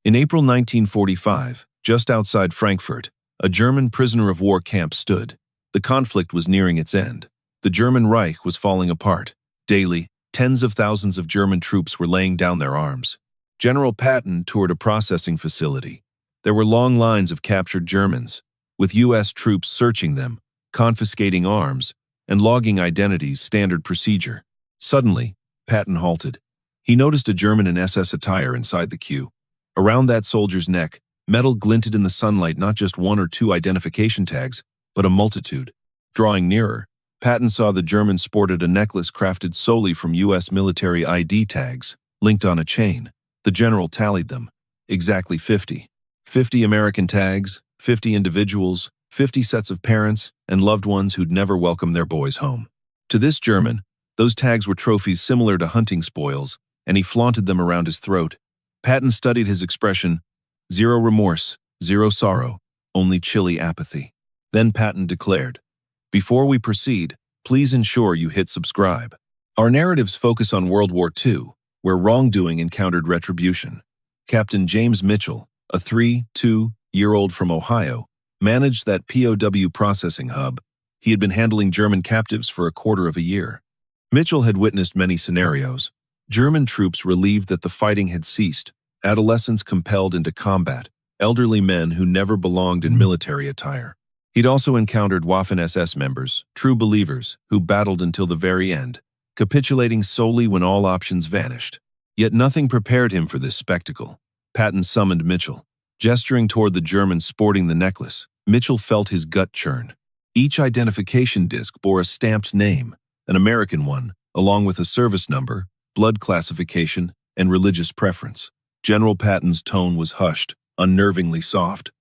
In April 1945, just outside Frankfurt, a German prisoner of war camp stood. The conflict was nearing its end. The German Reich was falling apart. Daily, tens of thousands of German troops were laying down their arms. General Patton toured a processing facility. There were long lines of captured Germans, with U.S. troops searching them, confiscating arms, and logging identities, standard procedure. Suddenly, Patton halted. He noticed a German in SS attire inside the queue. Around that soldier's neck, metal glinted in the sunlight, not just one or two identification tags, but a multitude. Drawing nearer, Patton saw the German sported a necklace crafted solely from U.S. military ID tags, linked on a chain. The general tallied them. Exactly 50. 50 American tags, 50 individuals, 50 sets of parents and loved ones who'd never welcomed their boys home. To this German, those tags were trophies similar to hunting spoils, and he flaunted them around his throat. Patton studied his expression. Zero remorse, zero sorrow, only chilly apathy. Then Patton declared, "Before we proceed, please ensure you hit subscribe." Our narratives focus on World War II, where wrongdoing encountered retribution. Captain James Mitchell, a 32-year-old from Ohio, managed that POW processing hub. He had been handling German captives for a quarter of a year. Mitchell had witnessed many scenarios. German troops relieved that the fighting had ceased, adolescents compelled into combat, elderly men who never belonged in military attire. He'd also encountered Waffen-SS members, true believers, who battled until the very end, capitulating solely when all options vanished. Yet nothing prepared him for this spectacle. Patton summoned Mitchell. Gesturing toward the German sporting the necklace, Mitchell felt his gut churn. Each identification disc bore a stamped name, an American one, along with a service number, blood classification, and religious preference. General Patton's tone was hushed, unnervingly soft.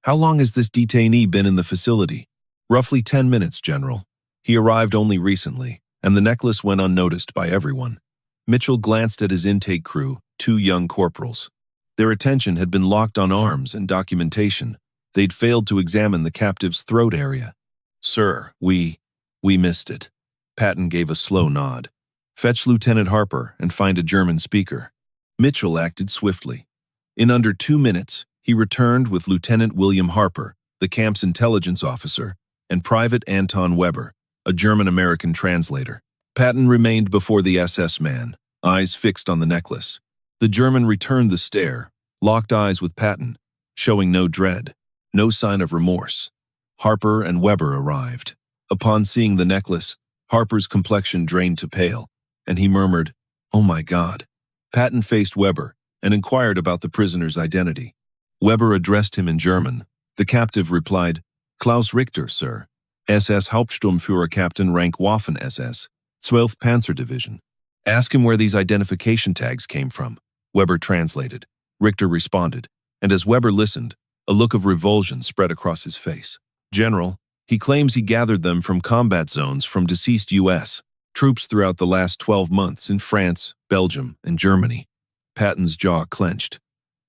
"How long has this detainee been in the facility?" "Roughly 10 minutes, General. He arrived only recently, and the necklace went unnoticed by everyone." Mitchell glanced at his intake crew, 2 young corporals. Their attention had been locked on arms and documentation. They'd failed to examine the captive's throat area. "Sir, we missed it." Patton gave a slow nod. "Fetch Lieutenant Harper and find a German speaker." Mitchell acted swiftly. In under 2 minutes, he returned with Lieutenant William Harper, the camp's intelligence officer, and Private Anton Weber, a German-American translator. Patton remained before the SS man, eyes fixed on the necklace. The German returned the stare, locked eyes with Patton, showing no dread, no sign of remorse. Harper and Weber arrived. Upon seeing the necklace, Harper's complexion drained to pale, and he murmured, "Oh my God." Patton faced Weber and inquired about the prisoner's identity. Weber addressed him in German. The captive replied, "Klaus Richter, sir. SS Hauptsturmführer Captain Rank Waffen-SS, 12th Panzer Division." "Ask him where these identification tags came from," Weber translated. Richter responded, and as Weber listened, a look of revulsion spread across his face. "General, he claims he gathered them from combat zones from deceased U.S. troops throughout the last 12 months in France, Belgium, and Germany." Patton's jaw clenched.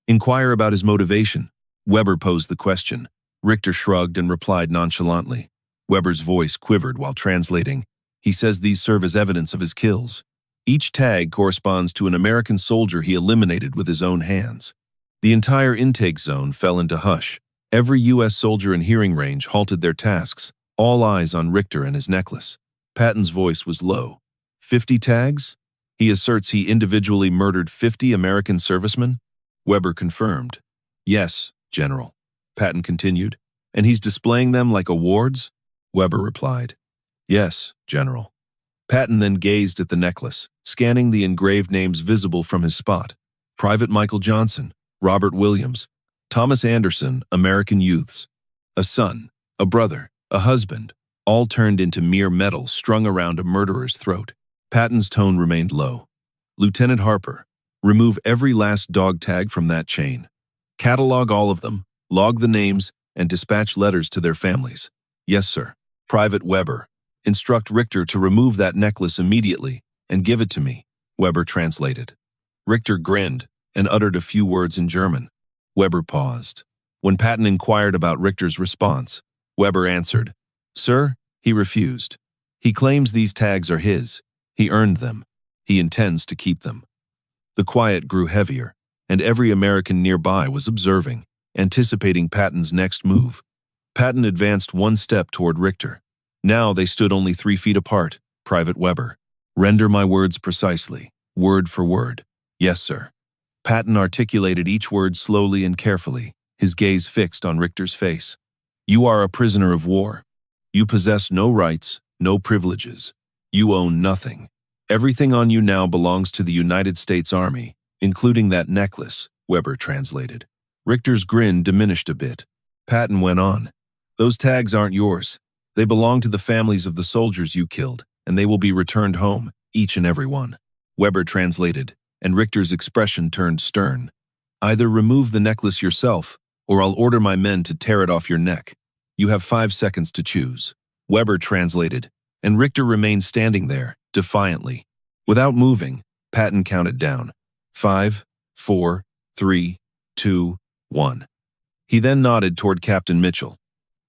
"Inquire about his motivation." Weber posed the question. Richter shrugged and replied nonchalantly. Weber's voice quivered while translating. "He says these serve as evidence of his kills. Each tag corresponds to an American soldier he eliminated with his own hands." The entire intake zone fell into hush. Every U.S. soldier in hearing range halted their tasks, all eyes on Richter and his necklace. Patton's voice was low. 50 tags? He asserts he individually murdered 50 American servicemen? Weber confirmed. "Yes, General," Patton continued. "And he's displaying them like awards?" Weber replied. "Yes, General." Patton then gazed at the necklace, scanning the engraved names visible from his spot. Private Michael Johnson, Robert Williams, Thomas Anderson, American youths. A son, a brother, a husband, all turned into mere metal strung around a murderer's throat. Patton's tone remained low. "Lieutenant Harper, remove every last dog tag from that chain. Catalog all of them, log the names, and dispatch letters to their families." "Yes, sir." Private Weber, instruct Richter to remove that necklace immediately and give it to me, Weber translated. Richter grinned and uttered a few words in German. Weber paused. When Patton inquired about Richter's response, Weber answered, "Sir, he refused. He claims these tags are his. He earned them. He intends to keep them." The quiet grew heavier, and every American nearby was observing, anticipating Patton's next move. Patton advanced one step toward Richter. Now they stood only 3 feet apart. Private Weber. Render my words precisely, word for word. Yes, sir. Patton articulated each word slowly and carefully, his gaze fixed on Richter's face. You are a prisoner of war. You possess no rights, no privileges. You own nothing. Everything on you now belongs to the United States Army, including that necklace, Weber translated. Richter's grin diminished a bit. Patton went on. Those tags aren't yours. They belong to the families of the soldiers you killed, and they will be returned home, each and every one. Weber translated, and Richter's expression turned stern. Either remove the necklace yourself, or I'll order my men to tear it off your neck. You have 5 seconds to choose. Weber translated, and Richter remained standing there, defiantly. Without moving, Patton counted down. 5, 4, 3, 2, 1. He then nodded toward Captain Mitchell.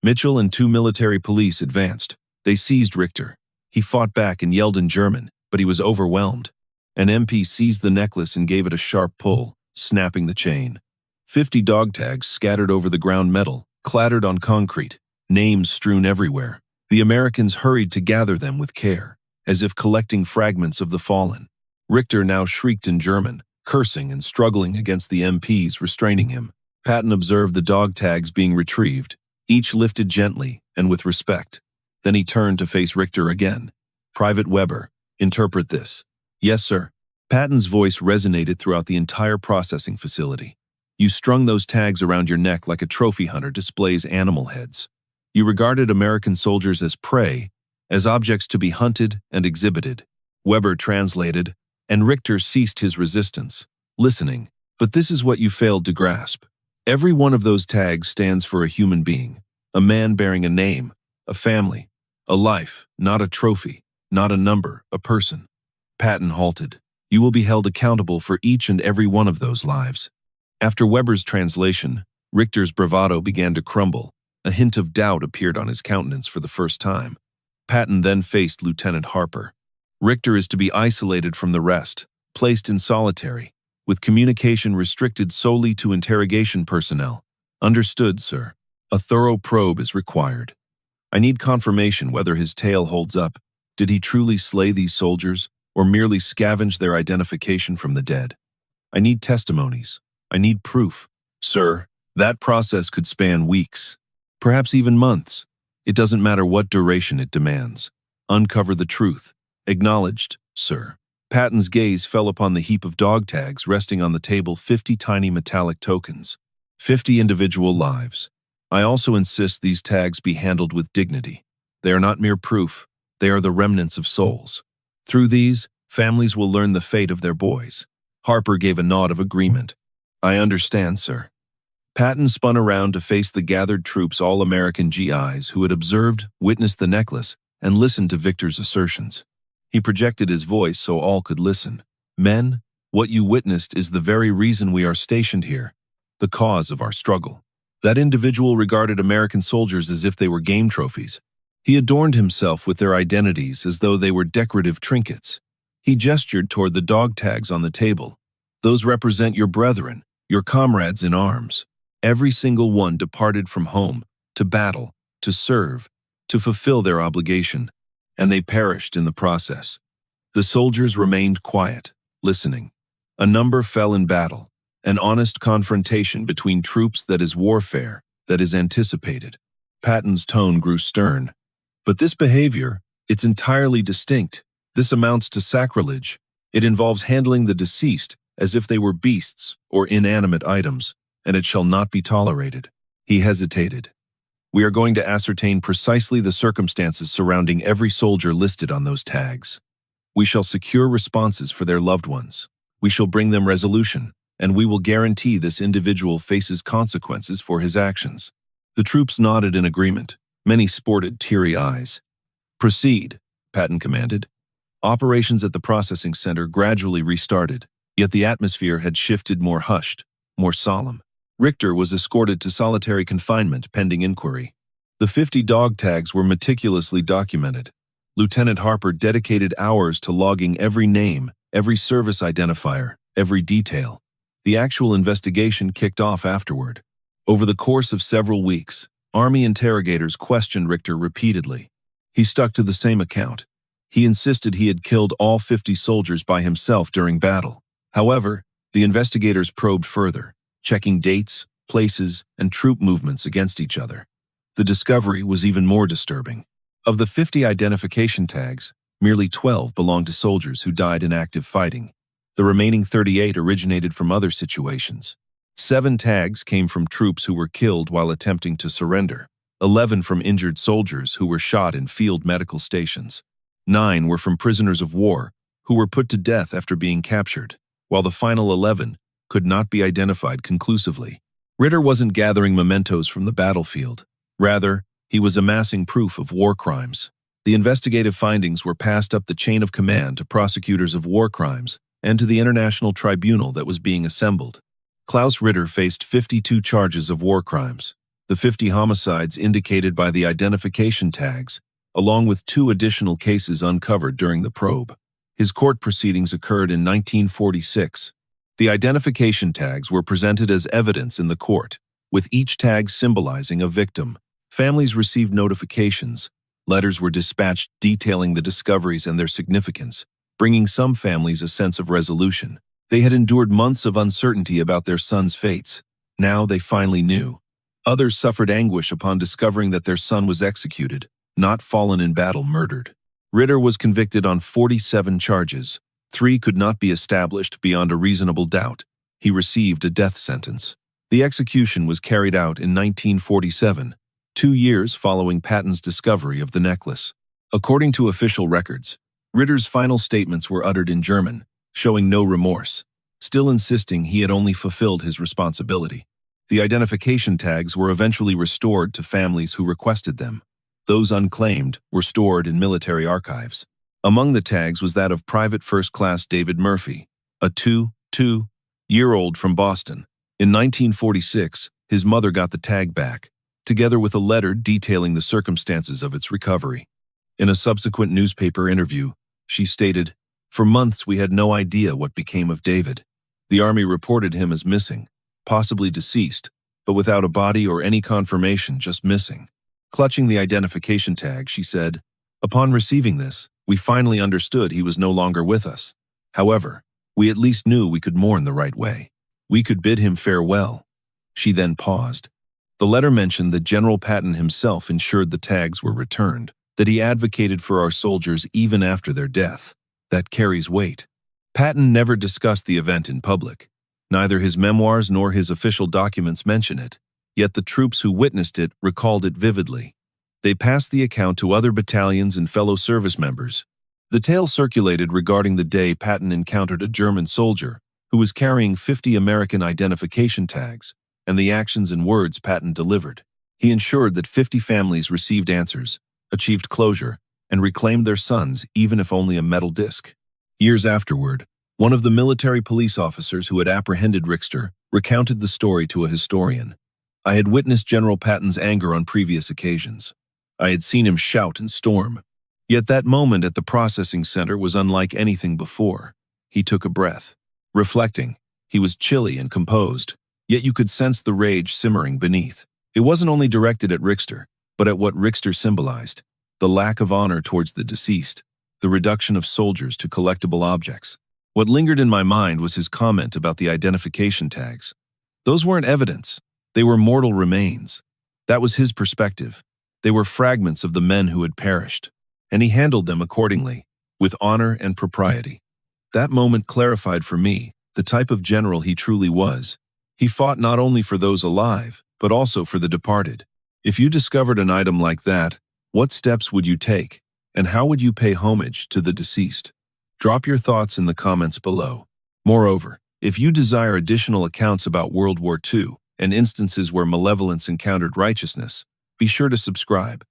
Mitchell and 2 military police advanced. They seized Richter. He fought back and yelled in German, but he was overwhelmed. An MP seized the necklace and gave it a sharp pull, snapping the chain. 50 dog tags scattered over the ground metal, clattered on concrete, names strewn everywhere. The Americans hurried to gather them with care, as if collecting fragments of the fallen. Richter now shrieked in German, cursing and struggling against the MPs restraining him. Patton observed the dog tags being retrieved, each lifted gently and with respect. Then he turned to face Richter again. Private Weber, interpret this. Yes, sir. Patton's voice resonated throughout the entire processing facility. You strung those tags around your neck like a trophy hunter displays animal heads. You regarded American soldiers as prey, as objects to be hunted and exhibited. Weber translated, and Richter ceased his resistance, listening. But this is what you failed to grasp. Every one of those tags stands for a human being, a man bearing a name, a family, a life, not a trophy, not a number, a person. Patton halted. You will be held accountable for each and every one of those lives. After Weber's translation, Richter's bravado began to crumble. A hint of doubt appeared on his countenance for the first time. Patton then faced Lieutenant Harper. Richter is to be isolated from the rest, placed in solitary, with communication restricted solely to interrogation personnel. Understood, sir. A thorough probe is required. I need confirmation whether his tale holds up. Did he truly slay these soldiers, or merely scavenge their identification from the dead? I need testimonies. I need proof. Sir, that process could span weeks, perhaps even months. It doesn't matter what duration it demands. Uncover the truth. Acknowledged, sir. Patton's gaze fell upon the heap of dog tags resting on the table, 50 tiny metallic tokens. 50 individual lives. I also insist these tags be handled with dignity. They are not mere proof. They are the remnants of souls. Through these, families will learn the fate of their boys. Harper gave a nod of agreement. I understand, sir. Patton spun around to face the gathered troops, all American GIs who had observed, witnessed the necklace, and listened to Victor's assertions. He projected his voice so all could listen. Men, what you witnessed is the very reason we are stationed here, the cause of our struggle. That individual regarded American soldiers as if they were game trophies. He adorned himself with their identities as though they were decorative trinkets. He gestured toward the dog tags on the table. Those represent your brethren, your comrades in arms. Every single one departed from home, to battle, to serve, to fulfill their obligation, and they perished in the process. The soldiers remained quiet, listening. A number fell in battle, an honest confrontation between troops that is warfare, that is anticipated. Patton's tone grew stern. But this behavior, it's entirely distinct. This amounts to sacrilege. It involves handling the deceased as if they were beasts or inanimate items, and it shall not be tolerated. He hesitated. We are going to ascertain precisely the circumstances surrounding every soldier listed on those tags. We shall secure responses for their loved ones. We shall bring them resolution, and we will guarantee this individual faces consequences for his actions. The troops nodded in agreement. Many sported teary eyes. Proceed, Patton commanded. Operations at the processing center gradually restarted, yet the atmosphere had shifted, more hushed, more solemn. Richter was escorted to solitary confinement pending inquiry. The 50 dog tags were meticulously documented. Lieutenant Harper dedicated hours to logging every name, every service identifier, every detail. The actual investigation kicked off afterward. Over the course of several weeks, Army interrogators questioned Richter repeatedly. He stuck to the same account. He insisted he had killed all 50 soldiers by himself during battle. However, the investigators probed further, checking dates, places, and troop movements against each other. The discovery was even more disturbing. Of the 50 identification tags, merely 12 belonged to soldiers who died in active fighting. The remaining 38 originated from other situations. 7 tags came from troops who were killed while attempting to surrender. 11 from injured soldiers who were shot in field medical stations. 9 were from prisoners of war who were put to death after being captured, while the final 11 could not be identified conclusively. Ritter wasn't gathering mementos from the battlefield. Rather, he was amassing proof of war crimes. The investigative findings were passed up the chain of command to prosecutors of war crimes and to the international tribunal that was being assembled. Klaus Ritter faced 52 charges of war crimes, the 50 homicides indicated by the identification tags, along with 2 additional cases uncovered during the probe. His court proceedings occurred in 1946. The identification tags were presented as evidence in the court, with each tag symbolizing a victim. Families received notifications. Letters were dispatched detailing the discoveries and their significance, bringing some families a sense of resolution. They had endured months of uncertainty about their sons' fates. Now they finally knew. Others suffered anguish upon discovering that their son was executed, not fallen in battle murdered. Ritter was convicted on 47 charges. 3 could not be established beyond a reasonable doubt. He received a death sentence. The execution was carried out in 1947, 2 years following Patton's discovery of the necklace. According to official records, Ritter's final statements were uttered in German, showing no remorse, still insisting he had only fulfilled his responsibility. The identification tags were eventually restored to families who requested them. Those unclaimed were stored in military archives. Among the tags was that of Private First Class David Murphy, a 2-year-old from Boston. In 1946, his mother got the tag back, together with a letter detailing the circumstances of its recovery. In a subsequent newspaper interview, she stated, "For months we had no idea what became of David. The Army reported him as missing, possibly deceased, but without a body or any confirmation, just missing." Clutching the identification tag, she said, "Upon receiving this, we finally understood he was no longer with us. However, we at least knew we could mourn the right way. We could bid him farewell." She then paused. The letter mentioned that General Patton himself ensured the tags were returned, that he advocated for our soldiers even after their death. That carries weight. Patton never discussed the event in public. Neither his memoirs nor his official documents mention it, yet the troops who witnessed it recalled it vividly. They passed the account to other battalions and fellow service members. The tale circulated regarding the day Patton encountered a German soldier who was carrying 50 American identification tags, and the actions and words Patton delivered. He ensured that 50 families received answers, achieved closure, and reclaimed their sons, even if only a metal disc. Years afterward, one of the military police officers who had apprehended Richter recounted the story to a historian. "I had witnessed General Patton's anger on previous occasions. I had seen him shout and storm. Yet that moment at the processing center was unlike anything before. He took a breath. Reflecting, he was chilly and composed, yet you could sense the rage simmering beneath. It wasn't only directed at Richter, but at what Richter symbolized: the lack of honor towards the deceased, the reduction of soldiers to collectible objects. What lingered in my mind was his comment about the identification tags. Those weren't evidence. They were mortal remains. That was his perspective. They were fragments of the men who had perished, and he handled them accordingly, with honor and propriety. That moment clarified for me the type of general he truly was. He fought not only for those alive, but also for the departed. If you discovered an item like that, what steps would you take, and how would you pay homage to the deceased? Drop your thoughts in the comments below. Moreover, if you desire additional accounts about World War II and instances where malevolence encountered righteousness, be sure to subscribe.